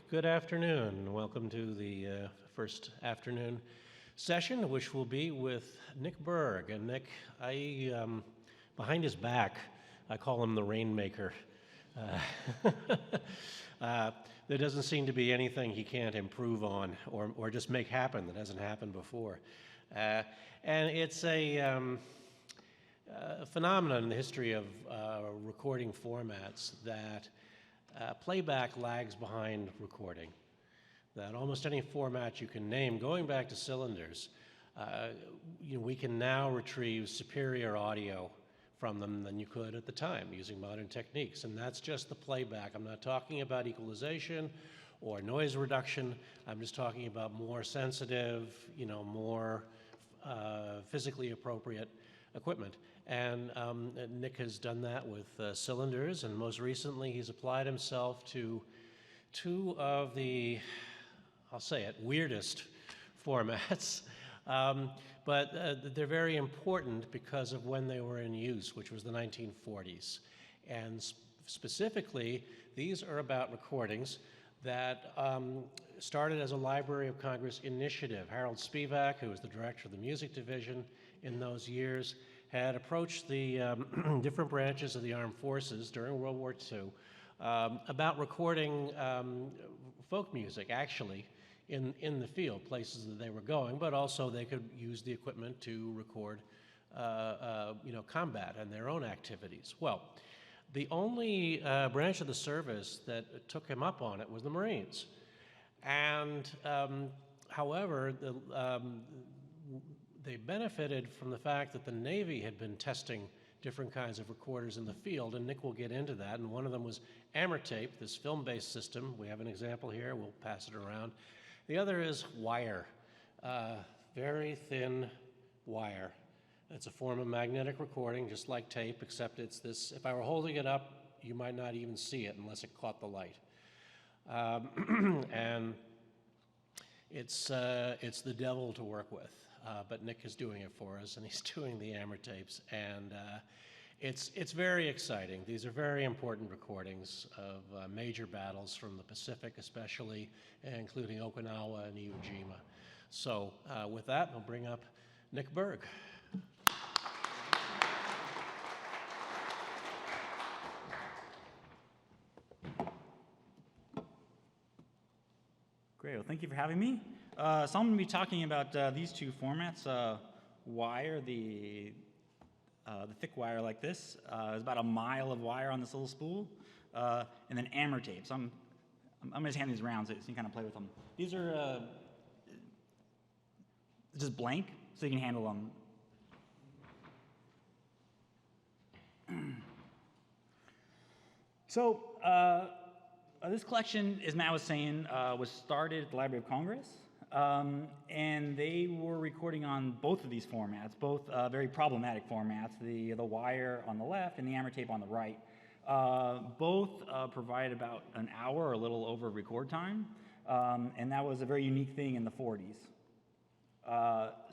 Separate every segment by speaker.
Speaker 1: Good afternoon. Welcome to the first afternoon session, which will be with Nick Berg. And Nick, behind his back, I call him the Rainmaker. There doesn't seem to be anything he can't improve on or just make happen that hasn't happened before. And it's a phenomenon in the history of recording formats that playback lags behind recording. That almost any format you can name, going back to cylinders, we can now retrieve superior audio from them than you could at the time using modern techniques. And that's just the playback. I'm not talking about equalization or noise reduction. I'm just talking about more sensitive, more physically appropriate equipment. And Nick has done that with cylinders, and most recently he's applied himself to two of the, I'll say it, weirdest formats. But they're very important because of when they were in use, which was the 1940s. And specifically, these are about recordings that started as a Library of Congress initiative. Harold Spivak, who was the director of the music division in those years, had approached the different branches of the armed forces during World War II about recording folk music, actually, in the field, places that they were going, but also they could use the equipment to record combat and their own activities. Well, the only branch of the service that took him up on it was the Marines. And however, they benefited from the fact that the Navy had been testing different kinds of recorders in the field, and Nick will get into that. And one of them was Amertape, this film-based system. We have an example here. We'll pass it around. The other is wire, very thin wire. It's a form of magnetic recording, just like tape, except it's this. If I were holding it up, you might not even see it unless it caught the light. And it's the devil to work with. But Nick is doing it for us, and he's doing the Amertapes, and it's very exciting. These are very important recordings of major battles from the Pacific, especially, including Okinawa and Iwo Jima. So with that, I'll bring up Nick Berg.
Speaker 2: Great, well, thank you for having me. So I'm going to be talking about these two formats. Wire, the thick wire like this, is about a mile of wire on this little spool, and then Amertape. So I'm going to just hand these around so you can kind of play with them. These are just blank, so you can handle them. So this collection, as Matt was saying, was started at the Library of Congress. And they were recording on both of these formats, both very problematic formats, the wire on the left and the Amertape on the right. Both provide about an hour or a little over record time, and that was a very unique thing in the 40s.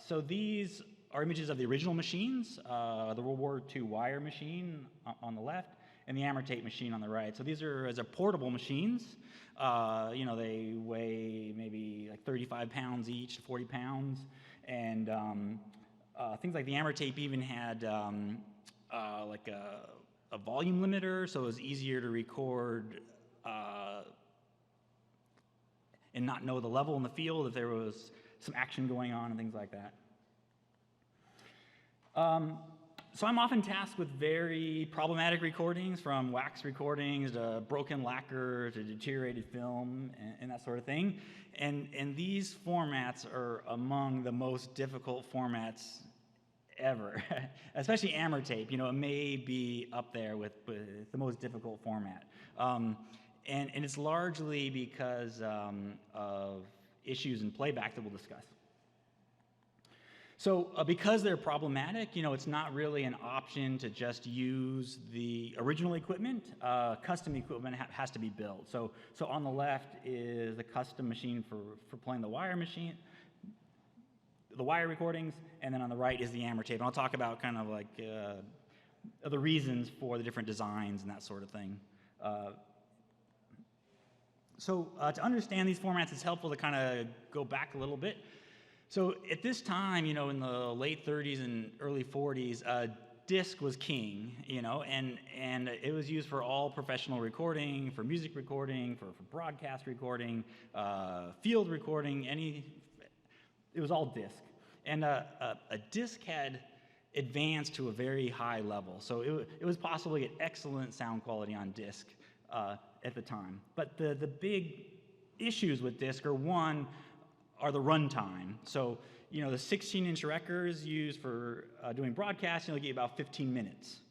Speaker 2: So these are images of the original machines, the World War II wire machine on the left, and the Amertape machine on the right. So these are portable machines. They weigh maybe like 35 pounds each, 40 pounds. And things like the Amertape even had like a volume limiter, so it was easier to record and not know the level in the field if there was some action going on and things like that. So I'm often tasked with very problematic recordings, from wax recordings to broken lacquer to deteriorated film and that sort of thing. And these formats are among the most difficult formats ever, especially Amertape. It may be up there with the most difficult format. And it's largely because of issues in playback that we'll discuss. So because they're problematic, it's not really an option to just use the original equipment. Custom equipment has to be built. So on the left is the custom machine for playing the wire recordings, and then on the right is the Amertape. And I'll talk about kind of like the reasons for the different designs and that sort of thing. To understand these formats, it's helpful to kind of go back a little bit. So at this time, in the late 30s and early 40s, disc was king, and it was used for all professional recording, for music recording, for broadcast recording, field recording, it was all disc. And a disc had advanced to a very high level. So it was possible to get excellent sound quality on disc at the time. But the big issues with disc are the runtime. So, the 16-inch records used for doing broadcasting will get you about 15 minutes.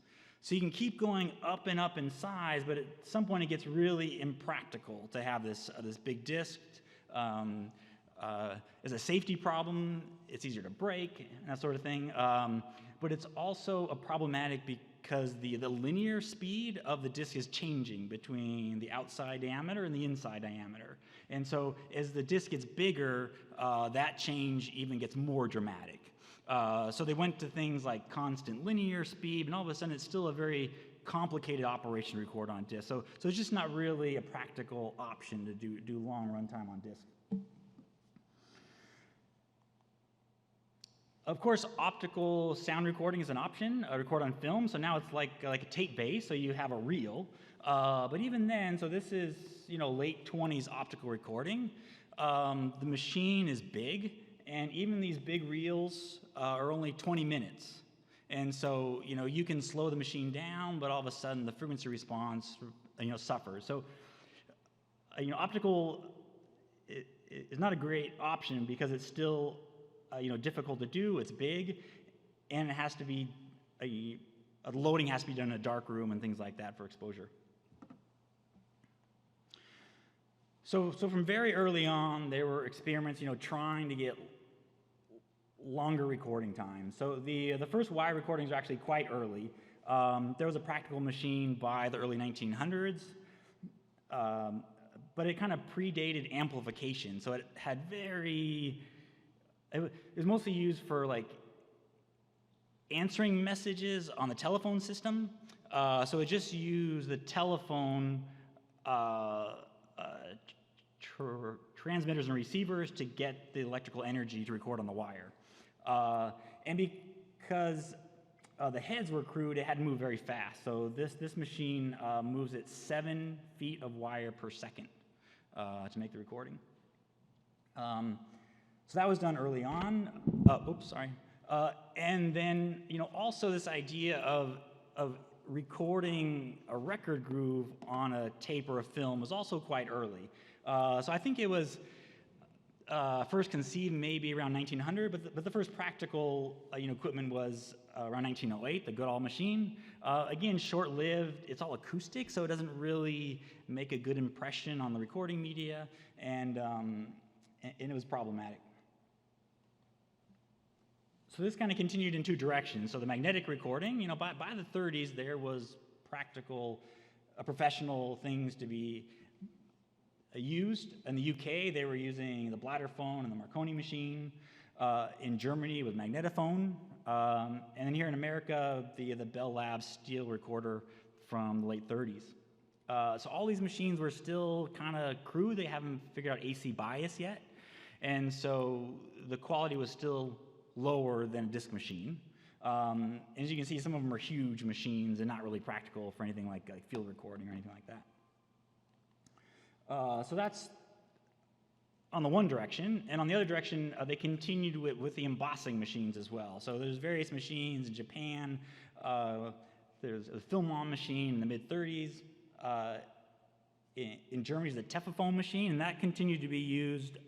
Speaker 2: So you can keep going up and up in size, but at some point it gets really impractical to have this big disc. As a safety problem, it's easier to break, and that sort of thing. But it's also a problematic because the linear speed of the disc is changing between the outside diameter and the inside diameter. And so as the disc gets bigger, that change even gets more dramatic. So they went to things like constant linear speed, and all of a sudden it's still a very complicated operation to record on disc. So it's just not really a practical option to do long runtime on disc. Of course, optical sound recording is an option, record on film, so now it's like a tape base, so you have a reel. But even then, so this is, late 20s optical recording. The machine is big, and even these big reels are only 20 minutes. And so, you can slow the machine down, but all of a sudden the frequency response, suffers. So, optical is not a great option because it's still difficult to do, it's big, and it has to be, the loading has to be done in a dark room and things like that for exposure. So from very early on, there were experiments, trying to get longer recording time. So the first wire recordings are actually quite early. There was a practical machine by the early 1900s, but it kind of predated amplification, so it had it was mostly used for answering messages on the telephone system. So it just used the telephone transmitters and receivers to get the electrical energy to record on the wire. And because the heads were crude, it had to move very fast. So this machine moves at 7 feet of wire per second to make the recording. So that was done early on. And then, also this idea of recording a record groove on a tape or a film was also quite early. So I think it was first conceived maybe around 1900, but the first practical equipment was around 1908, the Goodall machine. Again, short-lived. It's all acoustic, so it doesn't really make a good impression on the recording media, and it was problematic. So this kind of continued in two directions. So the magnetic recording, by the 30s, there was practical, professional things to be used. In the UK, they were using the Bladderphone and the Marconi machine. In Germany, with magnetophone. And then here in America, the Bell Labs steel recorder from the late 30s. So all these machines were still kind of crude. They haven't figured out AC bias yet. And so the quality was still lower than a disc machine. As you can see, some of them are huge machines and not really practical for anything like field recording or anything like that. So that's on the one direction, and on the other direction, they continued with the embossing machines as well. So there's various machines in Japan. There's a Filmon machine in the mid-30s. In Germany, there's the Teflon machine, and that continued to be used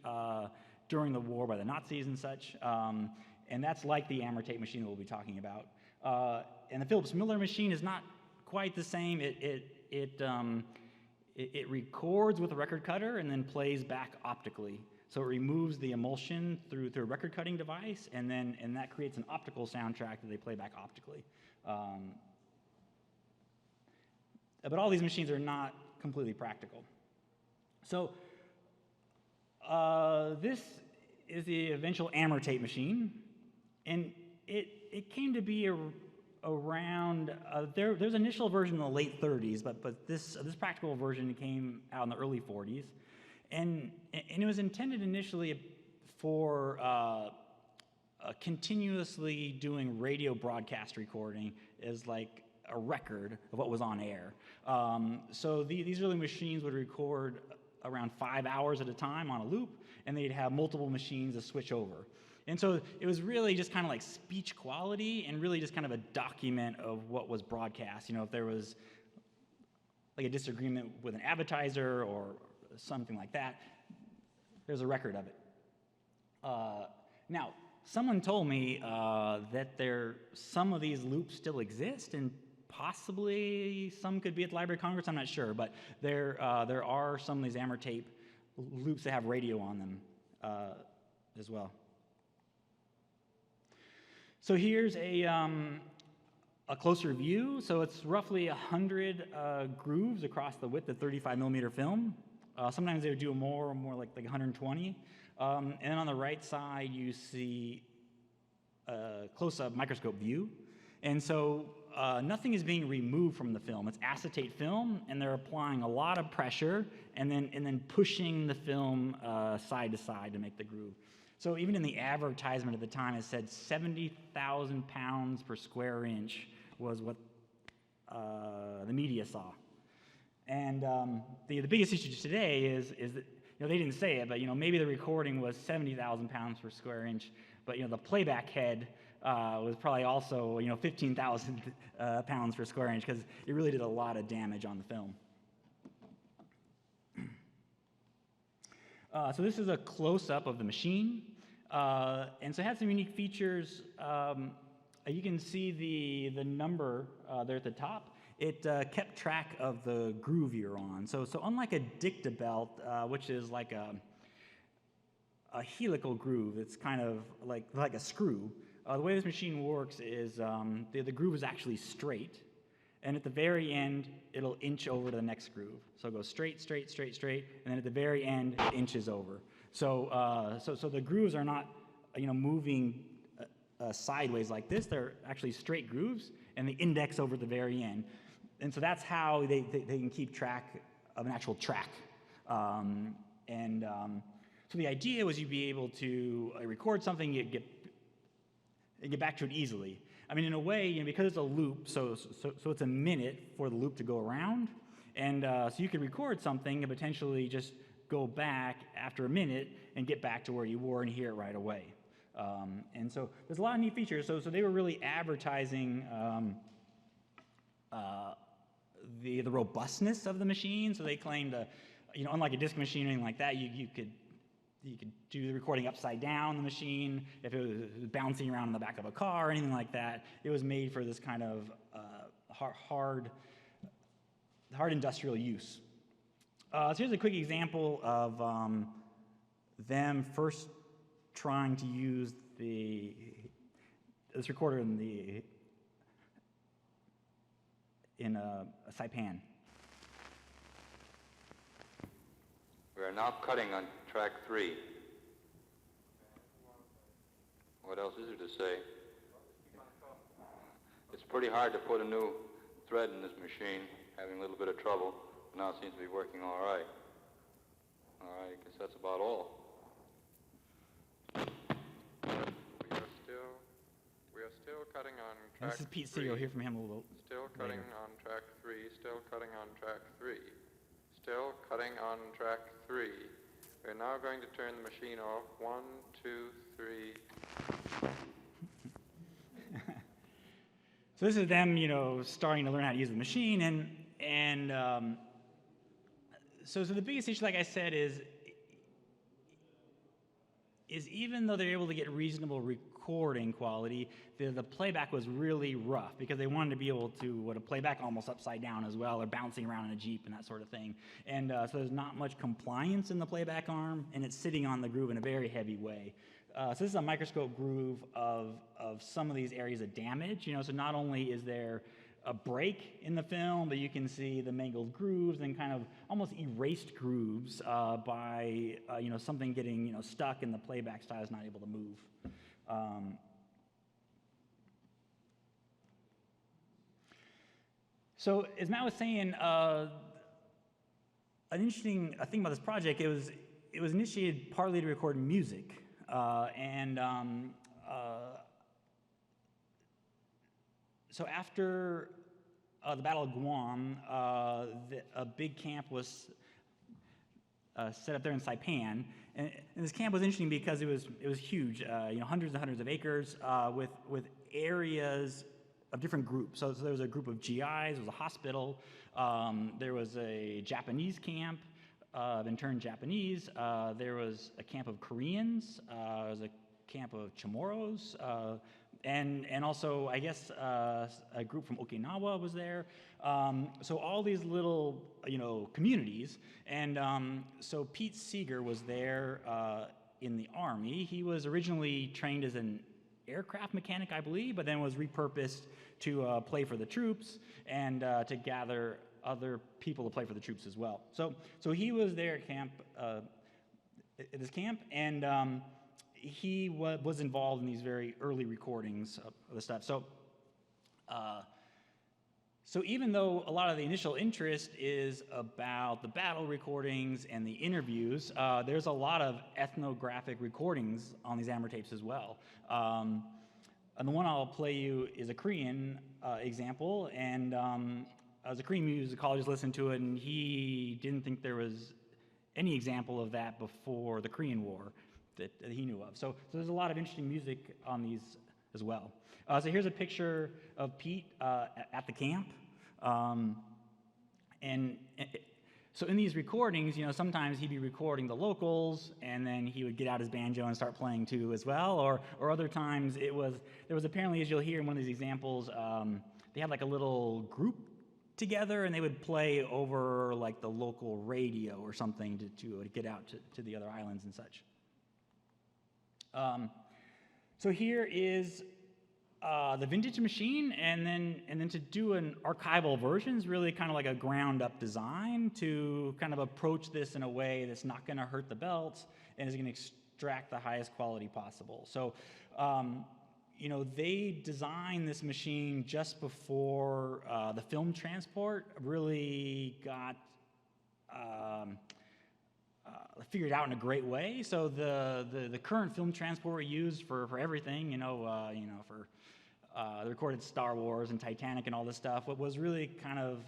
Speaker 2: during the war by the Nazis and such. And that's like the Amortate machine that we'll be talking about. And the Philips Miller machine is not quite the same. It records with a record cutter and then plays back optically. So it removes the emulsion through a record cutting device, and that creates an optical soundtrack that they play back optically. But all these machines are not completely practical. So this is the eventual Amortate machine, and it came to be a around, there's an initial version in the late 30s, but this practical version came out in the early 40s. And it was intended initially for continuously doing radio broadcast recording as like a record of what was on air. So these early machines would record around 5 hours at a time on a loop, and they'd have multiple machines to switch over. And so it was really just kind of like speech quality and really just kind of a document of what was broadcast. You know, if there was like a disagreement with an advertiser or something like that, there's a record of it. Now, someone told me that some of these loops still exist, and possibly some could be at the Library of Congress. I'm not sure, but there are some of these Ammertape loops that have radio on them as well. So here's a closer view. So it's roughly 100 grooves across the width of 35 millimeter film. Sometimes they would do more like 120. And then on the right side, you see a close-up microscope view. And so nothing is being removed from the film. It's acetate film, and they're applying a lot of pressure and then pushing the film side to side to make the groove. So even in the advertisement at the time, it said 70,000 pounds per square inch was what the media saw. And the biggest issue today is that, they didn't say it, but maybe the recording was 70,000 pounds per square inch, but the playback head was probably also 15,000 pounds per square inch, because it really did a lot of damage on the film. So this is a close-up of the machine, and so it had some unique features. You can see the number there at the top. It kept track of the groove you're on. So unlike a dictabelt, which is like a helical groove, it's kind of like a screw. The way this machine works is the groove is actually straight, and at the very end, it'll inch over to the next groove. So it goes straight, straight, straight, straight, and then at the very end, it inches over. So the grooves are not moving sideways like this. They're actually straight grooves, and they index over at the very end. And so that's how they can keep track of an actual track. So the idea was you'd be able to record something, you'd get back to it easily. I mean, in a way, because it's a loop, so it's a minute for the loop to go around, and so you could record something and potentially just go back after a minute and get back to where you were and hear it right away. And so there's a lot of neat features. So they were really advertising the robustness of the machine. So they claimed, unlike a disc machine or anything like that, you could do the recording upside down the machine. If it was bouncing around in the back of a car or anything like that, it was made for this kind of hard industrial use. So here's a quick example of them first trying to use this recorder in a Saipan.
Speaker 3: We are now cutting on track 3. What else is there to say? It's pretty hard to put a new thread in this machine, having a little bit of trouble. Now it seems to be working all right. All right, I guess that's about all.
Speaker 4: We are still cutting on track 3.
Speaker 2: This is Pete C. You'll hear from him a little
Speaker 4: Still cutting
Speaker 2: later.
Speaker 4: on track 3. Still cutting on track 3. Still cutting on track 3. We're now going to turn the machine off. 1, 2, 3.
Speaker 2: So this is them, starting to learn how to use the machine, and so the biggest issue, like I said, is even though they're able to get reasonable recording quality, the playback was really rough, because they wanted to be able to play back almost upside down as well, or bouncing around in a Jeep and that sort of thing. And so there's not much compliance in the playback arm, and it's sitting on the groove in a very heavy way. So this is a microscope groove of some of these areas of damage. So not only is there a break in the film, but you can see the mangled grooves and kind of almost erased grooves by something getting stuck, and the playback style is not able to move. So as Matt was saying, an interesting thing about this project, it was initiated partly to record music, so after the Battle of Guam, a big camp was set up there in Saipan, and this camp was interesting because it was huge, hundreds and hundreds of acres with areas of different groups. So there was a group of GIs, there was a hospital, there was a Japanese camp, of interned Japanese, there was a camp of Koreans, there was a camp of Chamorros, and also, I guess, a group from Okinawa was there. So all these little, communities. And so Pete Seeger was there in the Army. He was originally trained as an aircraft mechanic, I believe, but then was repurposed to play for the troops and to gather other people to play for the troops as well. So he was there at camp, at this camp, and he was involved in these very early recordings of the stuff. So even though a lot of the initial interest is about the battle recordings and the interviews, there's a lot of ethnographic recordings on these Amber tapes as well. And the one I'll play you is a Korean example, and as a Korean musicologist listened to it, and he didn't think there was any example of that before the Korean War that he knew of. So there's a lot of interesting music on these as well. So here's a picture of Pete at the camp. So in these recordings, sometimes he'd be recording the locals, and then he would get out his banjo and start playing too as well. Or other times there was apparently, as you'll hear in one of these examples, they had like a little group together, and they would play over like the local radio or something to get out to the other islands and such. So here is the vintage machine, and then to do an archival version is really kind of like a ground-up design to kind of approach this in a way that's not going to hurt the belts and is going to extract the highest quality possible. So, they designed this machine just before the film transport really got figured out in a great way. So the current film transport we use for everything, for the recorded Star Wars and Titanic and all this stuff, what was really kind of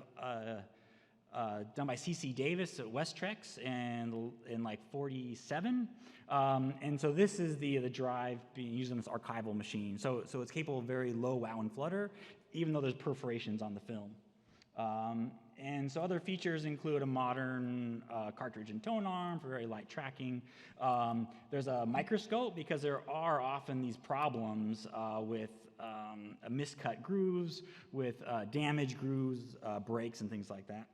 Speaker 2: done by C.C. Davis at Westrex in like 47. And so this is the drive being used in this archival machine. So it's capable of very low wow and flutter, even though there's perforations on the film. And so other features include a modern cartridge and tone arm for very light tracking. There's a microscope because there are often these problems with miscut grooves, with damaged grooves, breaks, and things like that.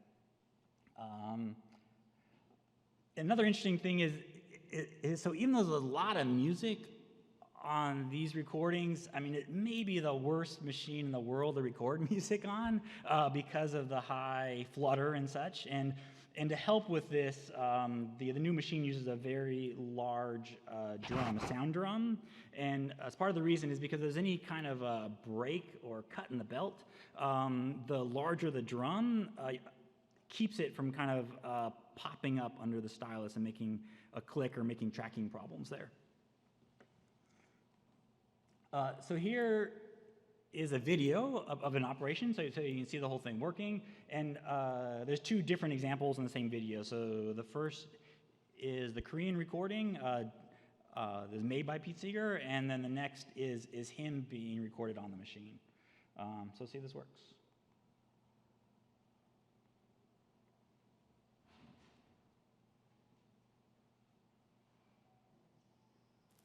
Speaker 2: Another interesting thing is so even though there's a lot of music on these recordings, I mean, it may be the worst machine in the world to record music on because of the high flutter and such. And to help with this, the new machine uses a very large drum, a sound drum. And as part of the reason is because there's any kind of a break or cut in the belt, the larger the drum keeps it from kind of popping up under the stylus and making a click or making tracking problems there. So here is a video of an operation, so you can see the whole thing working. And there's two different examples in the same video. So the first is the Korean recording that's made by Pete Seeger, and then the next is him being recorded on the machine. So see if this works.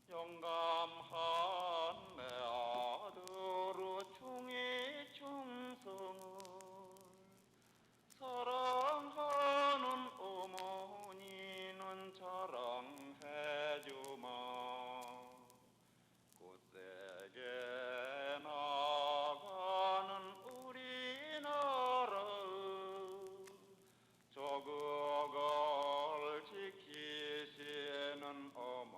Speaker 5: 영감한 내 아들의 중의 충성을 사랑하는 어머니는 자랑해주마 굳세게 나가는 우리나라의 조국을 지키시는 어머니들을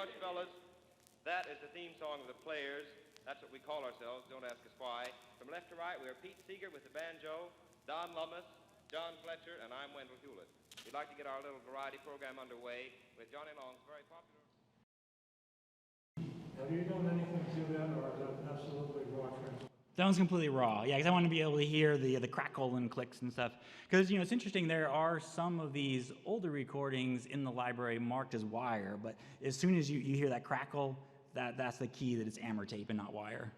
Speaker 6: much, fellas. That is the theme song of the Players. That's what we call ourselves. Don't ask us why. From left to right, we are Pete Seeger with the banjo, Don Lummis, John Fletcher, and I'm Wendell Hewlett. We'd like to get our little variety program underway with Johnny Long's very popular...
Speaker 7: Have you done anything to that, or is that absolutely raw transfer?
Speaker 2: That one's completely raw. Yeah, because I want to be able to hear the crackle and clicks and stuff. Because, it's interesting, there are some of these older recordings in the library marked as wire, but as soon as you hear that crackle, that's the key that it's Amortape and not wire.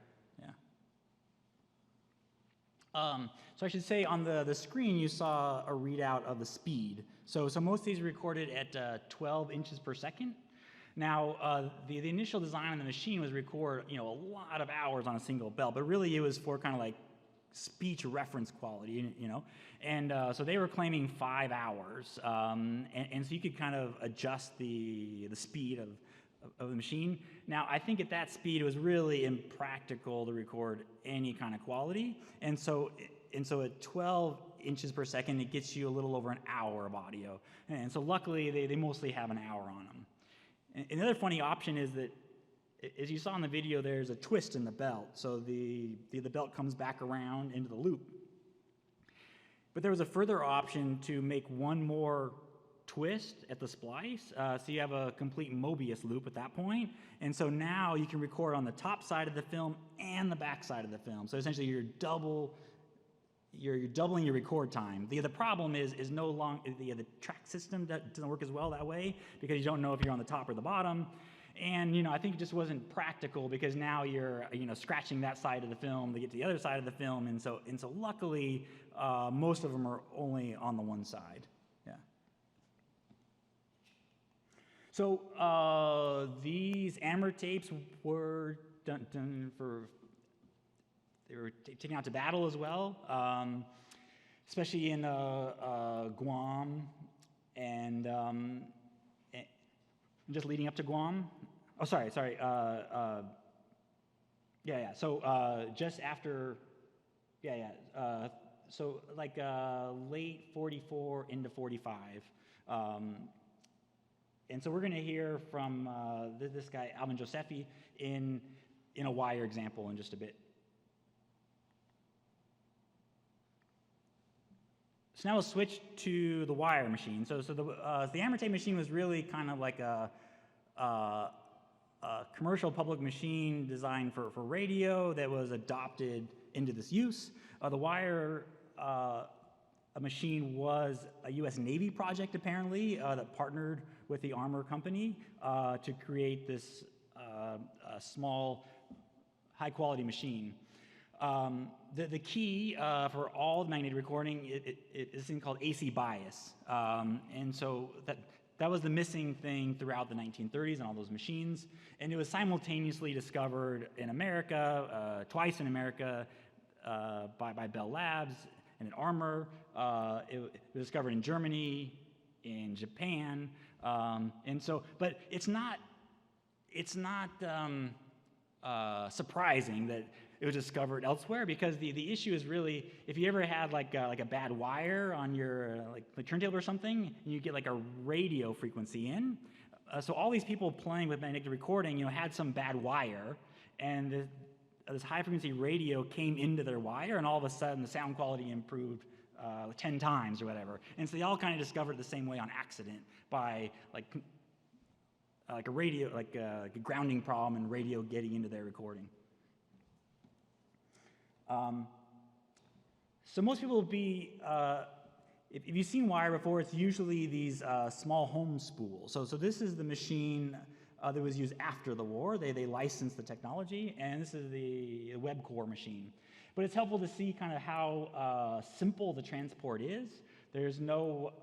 Speaker 2: Yeah. So I should say on the screen you saw a readout of the speed. So most of these are recorded at 12 inches per second. Now, the initial design on the machine was record, a lot of hours on a single belt, but really it was for kind of like speech reference quality, And so they were claiming 5 hours, and so you could kind of adjust the speed of the machine. Now, I think at that speed it was really impractical to record any kind of quality, and so at 12 inches per second it gets you a little over an hour of audio, and so luckily they mostly have an hour on them. And another funny option is that, as you saw in the video, there's a twist in the belt, so the belt comes back around into the loop. But there was a further option to make one more twist at the splice, so you have a complete Mobius loop at that point, and so now you can record on the top side of the film and the back side of the film. So essentially you're doubling your record time. The problem is no long the track system doesn't work as well that way, because you don't know if you're on the top or the bottom. And I think it just wasn't practical, because now you're scratching that side of the film to get to the other side of the film, and so luckily most of them are only on the one side. Yeah. So these Amortapes were done for. They were taken out to battle as well, especially in Guam and just leading up to Guam. Oh, sorry. So just after, so like late 44 into 45. And so we're going to hear from this guy, Alvin Josephi, in a wire example in just a bit. So now we'll switch to the wire machine. So the Amortape machine was really kind of like a commercial public machine designed for radio that was adopted into this use. The wire machine was a U.S. Navy project, apparently, that partnered with the Armor Company to create this small, high-quality machine. The key for all magnetic recording is this thing called AC bias, and so that was the missing thing throughout the 1930s and all those machines, and it was simultaneously discovered in America, twice in America, by Bell Labs and at Armor. It was discovered in Germany, in Japan, and so, but it's not surprising that it was discovered elsewhere, because the issue is really, if you ever had like a bad wire on your like turntable or something, and you get like a radio frequency in. So all these people playing with magnetic recording, had some bad wire, and this high frequency radio came into their wire, and all of a sudden the sound quality improved 10 times or whatever. And so they all kind of discovered it the same way on accident, by like a radio, like a grounding problem and radio getting into their recording. So most people will be, if you've seen wire before, it's usually these small home spools. So this is the machine that was used after the war. They licensed the technology, and this is the WebCore machine. But it's helpful to see kind of how simple the transport is. There's no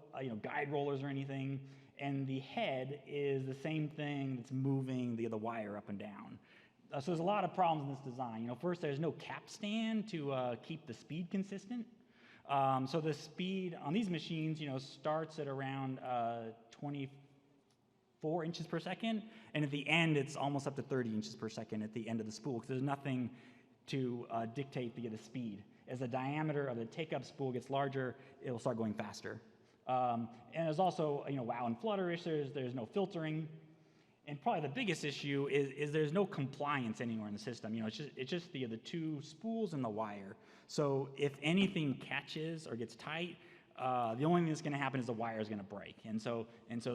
Speaker 2: guide rollers or anything, and the head is the same thing that's moving the wire up and down. So there's a lot of problems in this design. First, there's no cap stand to keep the speed consistent. So the speed on these machines, starts at around 24 inches per second, and at the end, it's almost up to 30 inches per second at the end of the spool, because there's nothing to dictate the speed. As the diameter of the take-up spool gets larger, it'll start going faster. And there's also, wow and flutter issues. There's no filtering. and probably the biggest issue is there's no compliance anywhere in the system. You know, it's just the two spools and the wire. So if anything catches or gets tight, the only thing that's going to happen is the wire is going to break. And so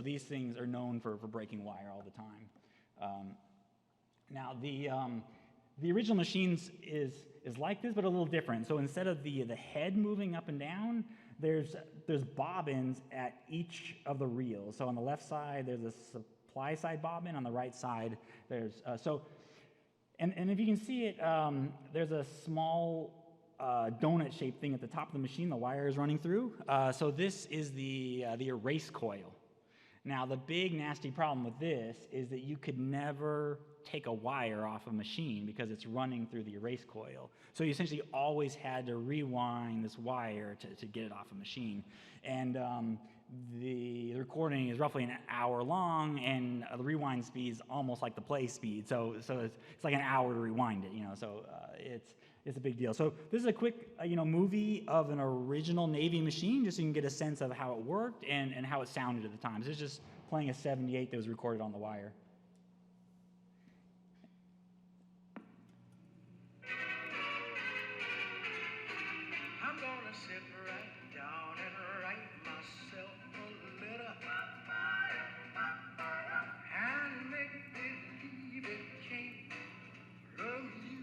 Speaker 2: these things are known for breaking wire all the time. Now the original machines is like this, but a little different. So instead of the head moving up and down, there's bobbins at each of the reels. So on the left side, there's a supply side bobbin. On the right side, there's and if you can see it, there's a small donut-shaped thing at the top of the machine. The wire is running through. So this is the erase coil. Now the big nasty problem with this is that you could never take a wire off a machine because it's running through the erase coil. So you essentially always had to rewind this wire to get it off a machine. And the recording is roughly an hour long, and the rewind speed is almost like the play speed. So it's like an hour to rewind it, you know. So it's a big deal. So this is a quick movie of an original Navy machine, just so you can get a sense of how it worked and how it sounded at the time. So this is just playing a 78 that was recorded on the wire.
Speaker 5: I'm gonna sit right down and write myself a letter and make believe it came from you.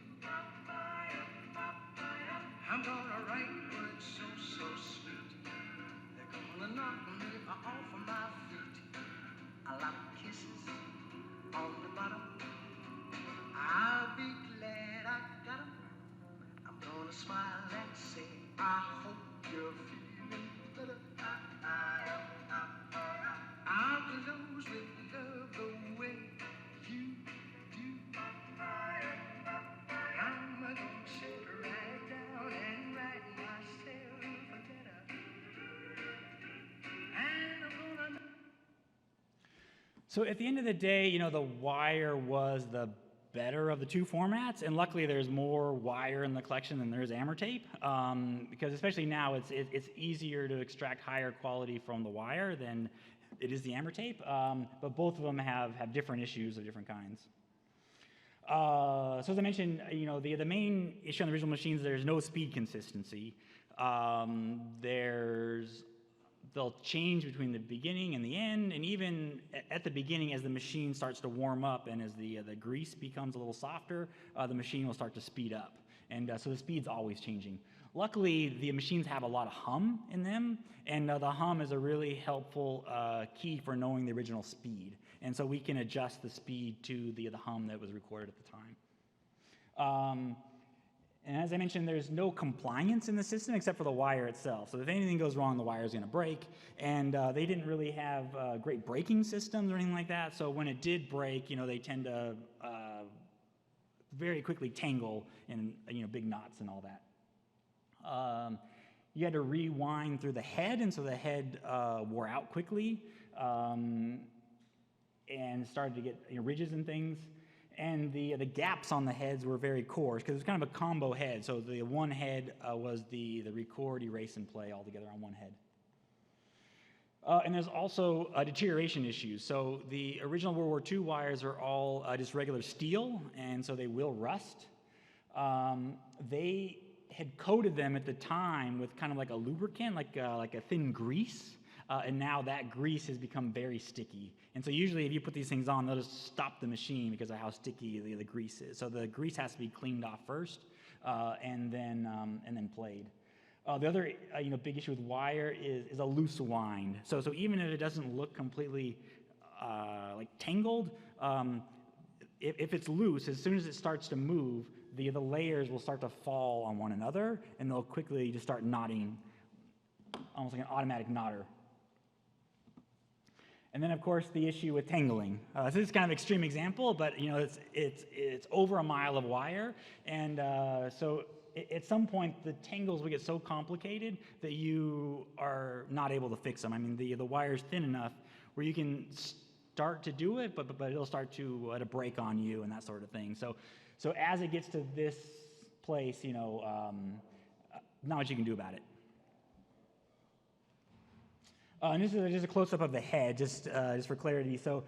Speaker 5: I'm gonna write words so sweet, they're gonna knock me off of my feet. A lot of kisses on the bottom, I'll be glad I got 'em. I'm gonna smile and say, I hope you're feeling better. I'll close with love the way you do. I'm gonna sit right down and write myself a letter. And I'm gonna...
Speaker 2: So at the end of the day, the wire was the better of the two formats, and luckily there's more wire in the collection than there is Amortape, because especially now it's easier to extract higher quality from the wire than it is the Amortape, but both of them have different issues of different kinds. So as I mentioned, the main issue on the original machines, there's no speed consistency. They'll change between the beginning and the end, and even at the beginning, as the machine starts to warm up and as the grease becomes a little softer, the machine will start to speed up. And so the speed's always changing. Luckily, the machines have a lot of hum in them, and the hum is a really helpful key for knowing the original speed. And so we can adjust the speed to the hum that was recorded at the time. And as I mentioned, there's no compliance in the system except for the wire itself. So if anything goes wrong, the wire is going to break. And they didn't really have great braking systems or anything like that. So when it did break, they tend to very quickly tangle in big knots and all that. You had to rewind through the head, and so the head wore out quickly and started to get ridges and things. And the gaps on the heads were very coarse because it was kind of a combo head. So the one head was the record, erase, and play all together on one head. And there's also deterioration issues. So the original World War II wires are all just regular steel, and so they will rust. They had coated them at the time with kind of like a lubricant, like a thin grease. And now that grease has become very sticky. And so usually if you put these things on, they'll just stop the machine because of how sticky the grease is. So the grease has to be cleaned off first and then played. The other big issue with wire is a loose wind. So even if it doesn't look completely like tangled, if it's loose, as soon as it starts to move, the layers will start to fall on one another, and they'll quickly just start knotting, almost like an automatic knotter. And then, of course, the issue with tangling. So this is kind of an extreme example, but it's over a mile of wire, and so at some point the tangles will get so complicated that you are not able to fix them. I mean, the wire's thin enough where you can start to do it, but it'll start to break on you and that sort of thing. So as it gets to this place, not much you can do about it. And this is just a close-up of the head, just for clarity. So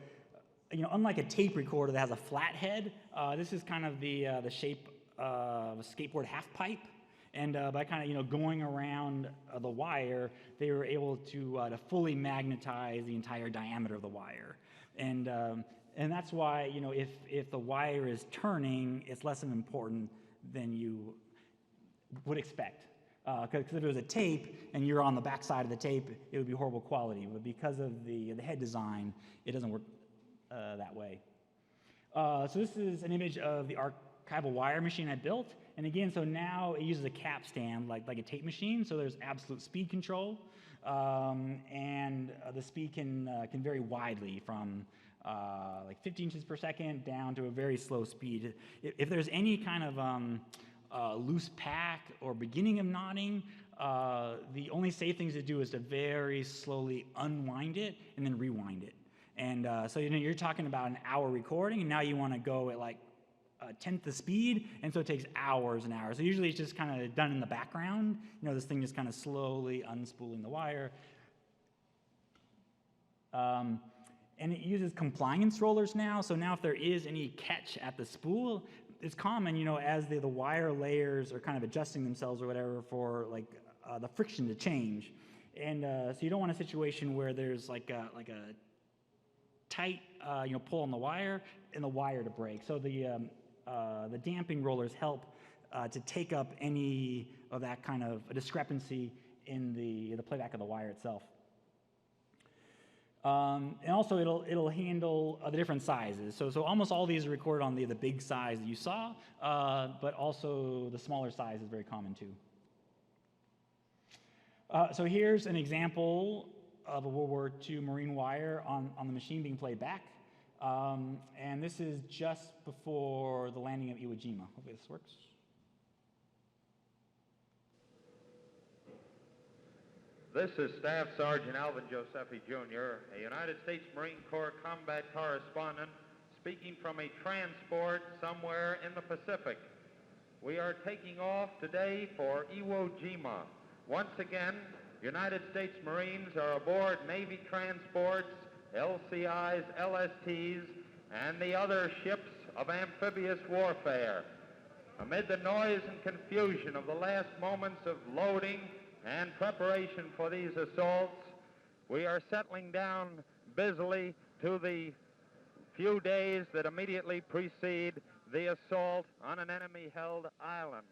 Speaker 2: unlike a tape recorder that has a flat head, this is kind of the shape of a skateboard half pipe. And by kind of going around the wire, they were able to fully magnetize the entire diameter of the wire. And that's why if the wire is turning, it's less important than you would expect. Because if it was a tape and you're on the back side of the tape, it would be horrible quality. But because of the head design, it doesn't work that way. So this is an image of the archival wire machine I built. And again, so now it uses a capstan like a tape machine, so there's absolute speed control. And the speed can vary widely from like 50 inches per second down to a very slow speed. If there's any kind of loose pack or beginning of knotting, the only safe things to do is to very slowly unwind it and then rewind it. And so you're talking about an hour recording, and now you want to go at like a tenth the speed, and so it takes hours and hours. So usually it's just kind of done in the background. This thing just kind of slowly unspooling the wire. And it uses compliance rollers now. So now if there is any catch at the spool, it's common, as the wire layers are kind of adjusting themselves or whatever for like the friction to change. And so you don't want a situation where there's like a tight pull on the wire and the wire to break. So the damping rollers help to take up any of that kind of a discrepancy in the playback of the wire itself. And also it'll handle the different sizes. So almost all these are recorded on the big size that you saw, but also the smaller size is very common too. So here's an example of a World War II Marine wire on the machine being played back. And this is just before the landing of Iwo Jima. Hopefully this works.
Speaker 8: This is Staff Sergeant Alvin Josephi, Jr., a United States Marine Corps combat correspondent speaking from a transport somewhere in the Pacific. We are taking off today for Iwo Jima. Once again, United States Marines are aboard Navy transports, LCIs, LSTs, and the other ships of amphibious warfare. Amid the noise and confusion of the last moments of loading and preparation for these assaults, we are settling down busily to the few days that immediately precede the assault on an enemy-held island.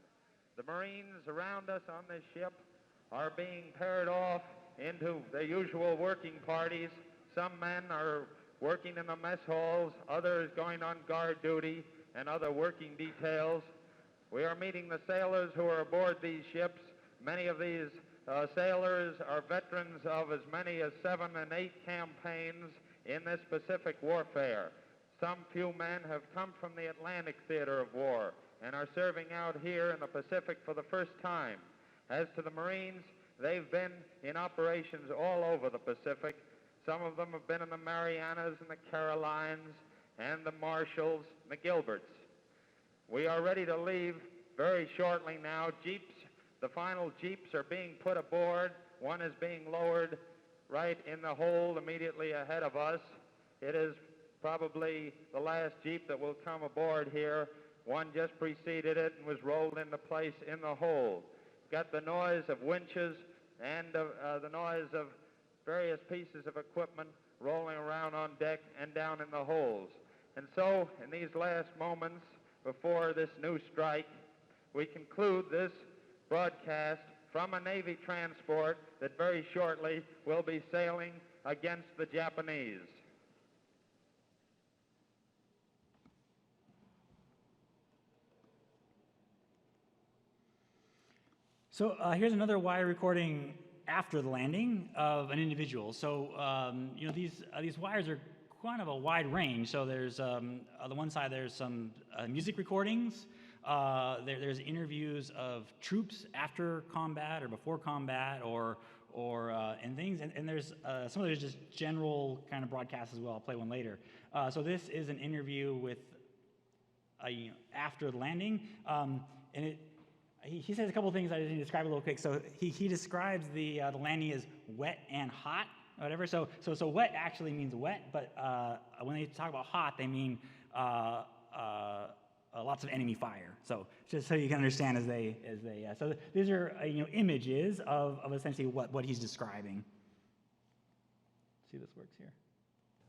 Speaker 8: The Marines around us on this ship are being paired off into their usual working parties. Some men are working in the mess halls, others going on guard duty, and other working details. We are meeting the sailors who are aboard these ships. Many of these sailors are veterans of as many as 7 and 8 campaigns in this Pacific warfare. Some few men have come from the Atlantic theater of war and are serving out here in the Pacific for the first time. As to the Marines, they've been in operations all over the Pacific. Some of them have been in the Marianas and the Carolines and the Marshalls and the Gilberts. We are ready to leave very shortly now. Jeeps, the final jeeps are being put aboard. One is being lowered right in the hold immediately ahead of us. It is probably the last jeep that will come aboard here. One just preceded it and was rolled into place in the hold. Got the noise of winches and the noise of various pieces of equipment rolling around on deck and down in the holds. And so, in these last moments before this new strike, we conclude this broadcast from a Navy transport that very shortly will be sailing against the Japanese.
Speaker 2: So here's another wire recording after the landing of an individual. So these wires are kind of a wide range. So there's on the one side there's some music recordings. There's interviews of troops after combat or before combat or and things. And there's some of there's just general kind of broadcasts as well. I'll play one later. So this is an interview with after the landing, and he says a couple of things I just need to describe a little quick. So he describes the landing as wet and hot. whatever. So wet actually means wet, but when they talk about hot, they mean lots of enemy fire. So just so you can understand so these are images of essentially what he's describing. See if this works here.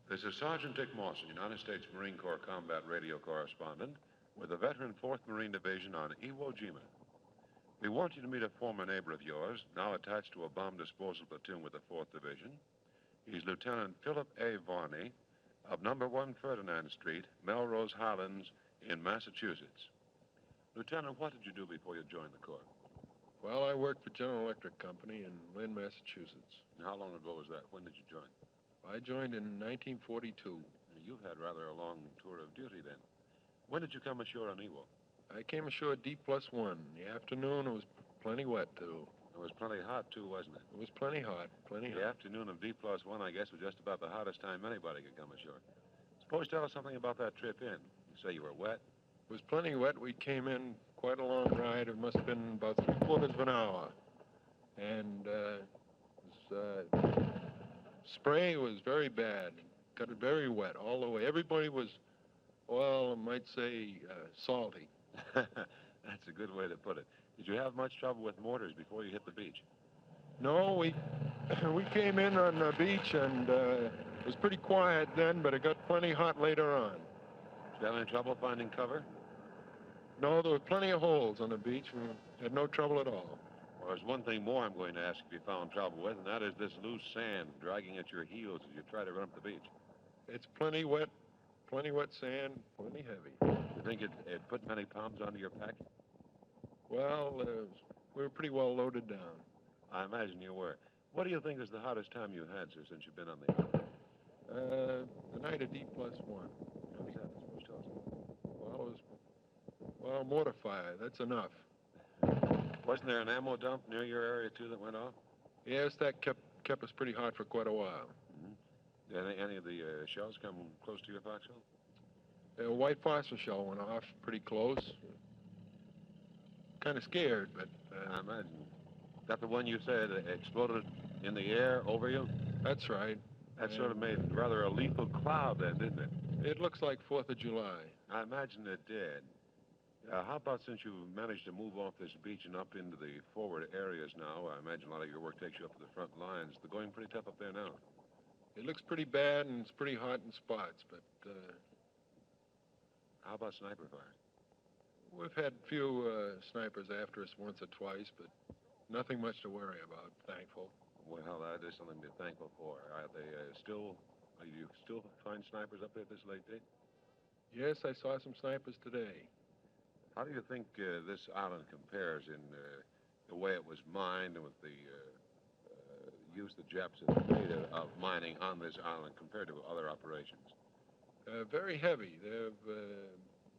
Speaker 9: This is Sergeant Dick Mawson, United States Marine Corps combat radio correspondent with the veteran 4th Marine Division on Iwo Jima. We want you to meet a former neighbor of yours, now attached to a bomb disposal platoon with the 4th Division. He's Lieutenant Philip A. Varney of number 1 Ferdinand Street, Melrose Highlands in Massachusetts. Lieutenant, what did you do before you joined the Corps?
Speaker 10: Well, I worked for General Electric Company in Lynn, Massachusetts.
Speaker 9: And how long ago was that? When did you join?
Speaker 10: I joined in 1942.
Speaker 9: You've had rather a long tour of duty then. When did you come ashore on Iwo?
Speaker 10: I came ashore at D+1. In the afternoon, it was plenty wet, too.
Speaker 9: It was plenty hot, too, wasn't it?
Speaker 10: It was plenty hot, plenty
Speaker 9: The
Speaker 10: hot.
Speaker 9: afternoon of D+1, I guess, was just about the hottest time anybody could come ashore. Suppose tell us something about that trip in. You say you were wet?
Speaker 10: It was plenty wet. We came in quite a long ride. It must have been about 3/4 of an hour. And spray was very bad. Got it very wet all the way. Everybody was, well, I might say, salty.
Speaker 9: That's a good way to put it. Did you have much trouble with mortars before you hit the beach?
Speaker 10: No, we came in on the beach, and it was pretty quiet then, but it got plenty hot later on.
Speaker 9: Did you have any trouble finding cover?
Speaker 10: No, there were plenty of holes on the beach. We had no trouble at all.
Speaker 9: Well, there's one thing more I'm going to ask if you found trouble with, and that is this loose sand dragging at your heels as you try to run up the beach.
Speaker 10: It's plenty wet sand, plenty heavy.
Speaker 9: You think it put many pounds onto your pack?
Speaker 10: Well, we were pretty well loaded down.
Speaker 9: I imagine you were. What do you think is the hottest time you had, sir, since you've been on the
Speaker 10: The night of D+1.
Speaker 9: How was that? Suppose tell us.
Speaker 10: Well, it was mortar fire. That's enough.
Speaker 9: Wasn't there an ammo dump near your area, too, that went off?
Speaker 10: Yes, that kept us pretty hot for quite a while.
Speaker 9: Did any of the shells come close to your foxhole?
Speaker 10: A white phosphor shell went off pretty close. Kind of scared, but...
Speaker 9: I imagine. Is that the one you said exploded in the air over you?
Speaker 10: That's right.
Speaker 9: That sort of made rather a lethal cloud then, didn't it?
Speaker 10: It looks like 4th of July.
Speaker 9: I imagine it did. How about since you managed to move off this beach and up into the forward areas now, I imagine a lot of your work takes you up to the front lines. They're going pretty tough up there now.
Speaker 10: It looks pretty bad, and it's pretty hot in spots, but
Speaker 9: How about sniper fire?
Speaker 10: we've had a few snipers after us once or twice, but nothing much to worry about, thankful.
Speaker 9: Well, that is something to be thankful for. Are you still find snipers up there at this late date?
Speaker 10: Yes, I saw some snipers today.
Speaker 9: How do you think this island compares in the way it was mined and with the use the Japs have made of mining on this island compared to other operations?
Speaker 10: Very heavy. They have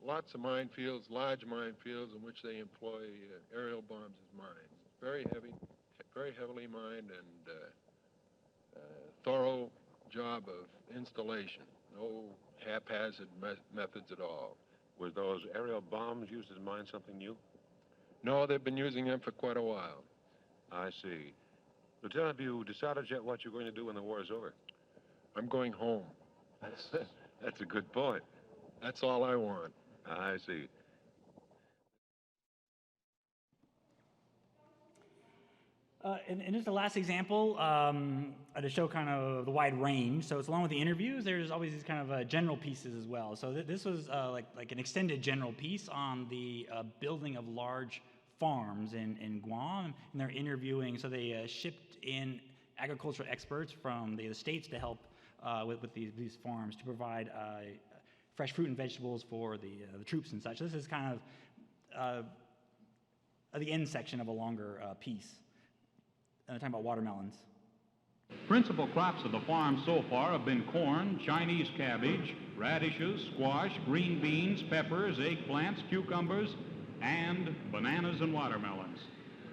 Speaker 10: lots of minefields, large minefields in which they employ aerial bombs as mines. Very heavily mined, and thorough job of installation. No haphazard methods at all.
Speaker 9: Were those aerial bombs used as mines something new?
Speaker 10: No, they've been using them for quite a while.
Speaker 9: I see. Lieutenant, have you decided yet what you're going to do when the war is over?
Speaker 10: I'm going home.
Speaker 9: That's a good point.
Speaker 10: That's all I want.
Speaker 9: I see.
Speaker 2: And just the last example to show kind of the wide range. So it's along with the interviews, there's always these kind of general pieces as well. So this was like an extended general piece on the building of large farms in Guam, and they're interviewing. So they shipped in agricultural experts from the States to help with these farms to provide fresh fruit and vegetables for the troops and such. This is kind of the end section of a longer piece. And they're talking about watermelons.
Speaker 11: Principal crops of the farm so far have been corn, Chinese cabbage, radishes, squash, green beans, peppers, eggplants, cucumbers, and bananas and watermelons.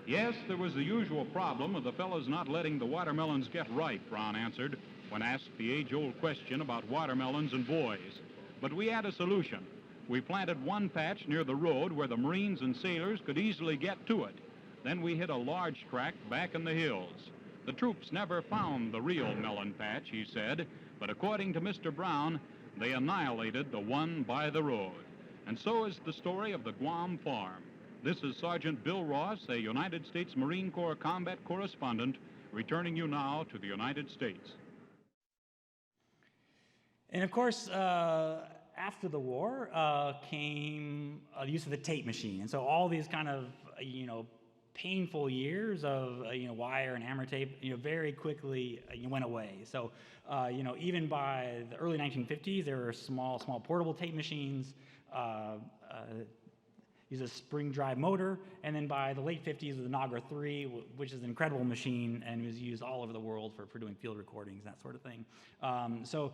Speaker 11: Yes, there was the usual problem of the fellows not letting the watermelons get ripe, Ron answered when asked the age-old question about watermelons and boys. But we had a solution. We planted one patch near the road where the Marines and sailors could easily get to it. Then we hit a large tract back in the hills. The troops never found the real melon patch, he said, but according to Mr. Brown, they annihilated the one by the road. And so is the story of the Guam Farm. This is Sergeant Bill Ross, a United States Marine Corps combat correspondent, returning you now to the United States.
Speaker 2: And of course, after the war came the use of the tape machine. And so all these kind of, painful years of, wire and hammer tape, very quickly went away. So, even by the early 1950s, there were small portable tape machines, use a spring drive motor, and then by the late 50s, the Nagra 3, which is an incredible machine and was used all over the world for doing field recordings, that sort of thing. So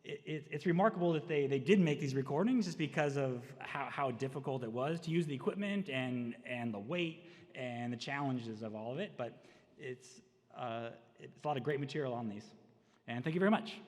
Speaker 2: it's remarkable that they did make these recordings just because of how difficult it was to use the equipment and the weight and the challenges of all of it, but it's a lot of great material on these. And thank you very much.